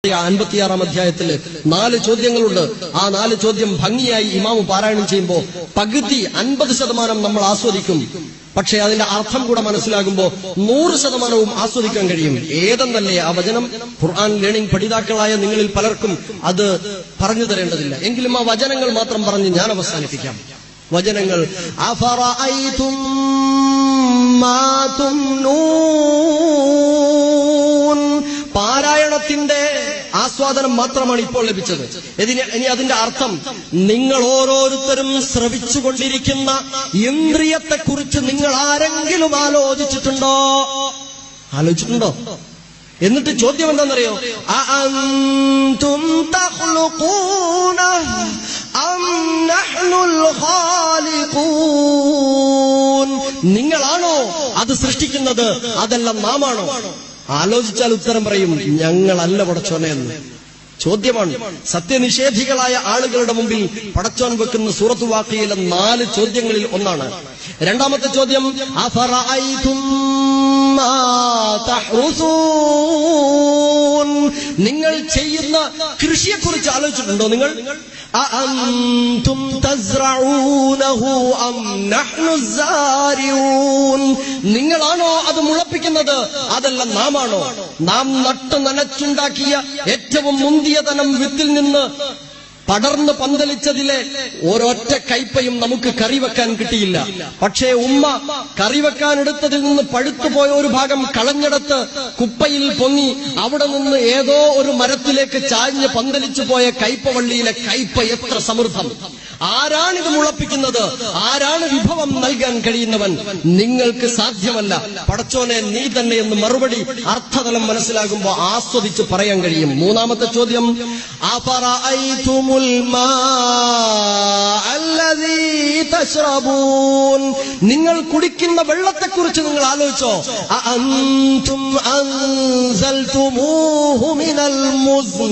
56-ാം അധ്യായത്തില് 4 ചോദ്യങ്ങളുണ്ട്. ആ 4 ചോദ്യം ഭംഗിയായി ഇമാമ് പാരായണം ചെയ്യുമ്പോൾ പകുതി 50% നമ്മൾ ആസ്വദിക്കും. പക്ഷേ അതിന്റെ അർത്ഥം കൂടെ മനസ്സിലാകുമ്പോൾ 100% ആസ്വദിക്കാൻ കഴിയും. ഏതെന്നല്ലേ ആ വചനം? ഖുർആൻ ലേണിംഗ് പഠിതാക്കളായ നിങ്ങളിൽ പലർക്കും അത് പറഞ്ഞു തരേണ്ടതില്ല. എങ്കിലും ആ വചനങ്ങൾ മാത്രം പറഞ്ഞ് ഞാൻ അവസാനിപ്പിക്കാം. വചനങ്ങൾ അഫറഅയ്തും മാ തുംനൂൻ, പാരായണത്തിന്റെ ആസ്വാദനം മാത്രമാണ് ഇപ്പോൾ ലഭിച്ചത്. ഇനി അതിന്റെ അർത്ഥം, നിങ്ങൾ ഓരോരുത്തരും ശ്രവിച്ചുകൊണ്ടിരിക്കുന്ന ഇന്ദ്രിയത്തെക്കുറിച്ച് നിങ്ങൾ ആരെങ്കിലും ആലോചിച്ചിട്ടുണ്ടോ? എന്നിട്ട് ചോദ്യം എന്താണെന്നറിയോ? അഅൻതും തഖ്ലുഖൂനഹു അം നഹ്നുൽ ഖാലിഖൂൻ, നിങ്ങളാണോ അത് സൃഷ്ടിക്കുന്നത്, അതല്ല നാമാണോ? ആലോചിച്ചാൽ ഉത്തരം പറയും, ഞങ്ങളല്ല പടച്ചോനെ എന്ന്. ചോദ്യമാണ്. സത്യനിഷേധികളായ ആളുകളുടെ മുമ്പിൽ പടച്ചോൻ വെക്കുന്ന സൂറത്ത് വാഖിയയിലെ 4 ചോദ്യങ്ങളിൽ ഒന്നാണ്. രണ്ടാമത്തെ ചോദ്യം അഫറഅയ്തും മാ തഹ്റുസൂൻ, നിങ്ങൾ ചെയ്യുന്ന കൃഷിയെക്കുറിച്ച് ആലോചിച്ചിട്ടുണ്ടോ? നിങ്ങൾ അഅൻതും തസ്റഊനഹു അം നഹ്നു സാരിഊൻ, നിങ്ങളാണോ അത് മുളപ്പിക്കുന്നത്, അതല്ല നാമാണോ? നാം നട്ടു നനച്ചുണ്ടാക്കിയ ഏറ്റവും മുന്തിയ തനം വിത്തിൽ നിന്ന് പടർന്ന് പന്തലിച്ചതിലെ ഒരൊറ്റ കൈപ്പയും നമുക്ക് കറിവെക്കാൻ കിട്ടിയില്ല. പക്ഷേ ഉമ്മ കറിവെക്കാനെടുത്തതിൽ നിന്ന് പഴുത്തുപോയ ഒരു ഭാഗം കളഞ്ഞെടുത്ത് കുപ്പയിൽ പൊങ്ങി അവിടെ നിന്ന് ഏതോ ഒരു മരത്തിലേക്ക് ചാഞ്ഞ് പന്തലിച്ചു പോയ കൈപ്പവള്ളിയിലെ കൈപ്പ എത്ര സമൃദ്ധം! ആരാണിത് മുളപ്പിക്കുന്നത്? ആരാണ് വിഭവം നൽകാൻ കഴിയുന്നവൻ? നിങ്ങൾക്ക് സാധ്യമല്ല, പടച്ചോനെ നീ തന്നെ എന്ന് മറുപടി അർത്ഥതലം മനസ്സിലാകുമ്പോൾ ആസ്വദിച്ച് പറയാൻ കഴിയും. മൂന്നാമത്തെ ചോദ്യം അഫറഅയ്തുമുൽ മാഅ അല്ലദീ തശ്റബൂൻ, നിങ്ങൾ കുടിക്കുന്ന വെള്ളത്തെക്കുറിച്ച് നിങ്ങൾ ആലോചിച്ചോ? അഅൻതും അൻസൽതുമൂഹു മിനൽ മുസ്ൻ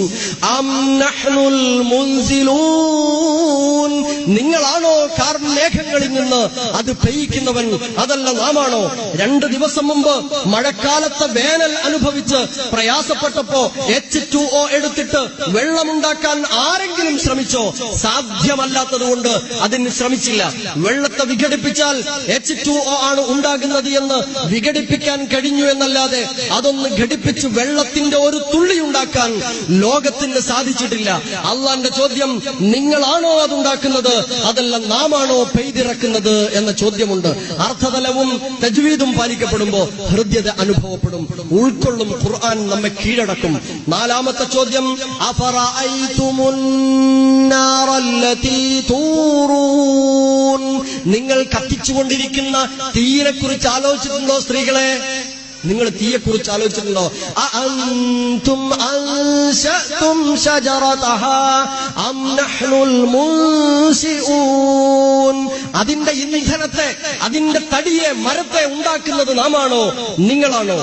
അം നഹ്നുൽ മുൻസിലൂൻ, നിങ്ങളാണോ കാർമേഘങ്ങളിൽ നിന്ന് അത് പെയ്യിക്കുന്നവൻ, അതല്ല നാമാണോ? 2 ദിവസം മുമ്പ് മഴക്കാലത്തെ വേനൽ അനുഭവിച്ച് പ്രയാസപ്പെട്ടപ്പോ H2O എടുത്തിട്ട് വെള്ളമുണ്ടാക്കാൻ ആരെങ്കിലും ശ്രമിച്ചോ? സാധ്യമല്ലാത്തതുകൊണ്ട് അതിന് ശ്രമിച്ചില്ല. വെള്ളത്തെ വിഘടിപ്പിച്ചാൽ H2O ആണ് ഉണ്ടാകുന്നത് എന്ന് വിഘടിപ്പിക്കാൻ കഴിഞ്ഞു എന്നല്ലാതെ അതൊന്ന് ഘടിപ്പിച്ച് വെള്ളത്തിന്റെ ഒരു തുള്ളി ഉണ്ടാക്കാൻ ലോകത്തിന് സാധിച്ചിട്ടില്ല. അള്ളാന്റെ ചോദ്യം, നിങ്ങളാണോ അതുണ്ടാക്കുന്നത്, അതല്ല നാമാണോ പെയ്തിറക്കുന്നത് എന്ന ചോദ്യമുണ്ട്. അർത്ഥതലവും തജ്വീദും പാലിക്കപ്പെടുമ്പോ ഹൃദ്യത അനുഭവപ്പെടും, ഉൾക്കൊള്ളും, ഖുർആൻ നമ്മെ കീഴടക്കും. നാലാമത്തെ ചോദ്യം അഫറഅയ്തുമുൻ നാറല്ലതീ തൂറൂൻ, നിങ്ങൾ കത്തിച്ചുകൊണ്ടിരിക്കുന്ന തീയെക്കുറിച്ച് ആലോചിച്ചിട്ടുണ്ടോ? സ്ത്രീകളെ, നിങ്ങൾ തീയെക്കുറിച്ച് ആലോചിച്ചിട്ടുണ്ടോ? അഅൻതും അൻശഅതും ശജറതഹാ അം നഹ്നുൽ മുൻസിഊൻ, അതിന്റെ ഇന്ധനത്തെ, അതിന്റെ തടിയെ, മരത്തെ ഉണ്ടാക്കുന്നത് നാമാണോ, നിങ്ങളാണോ?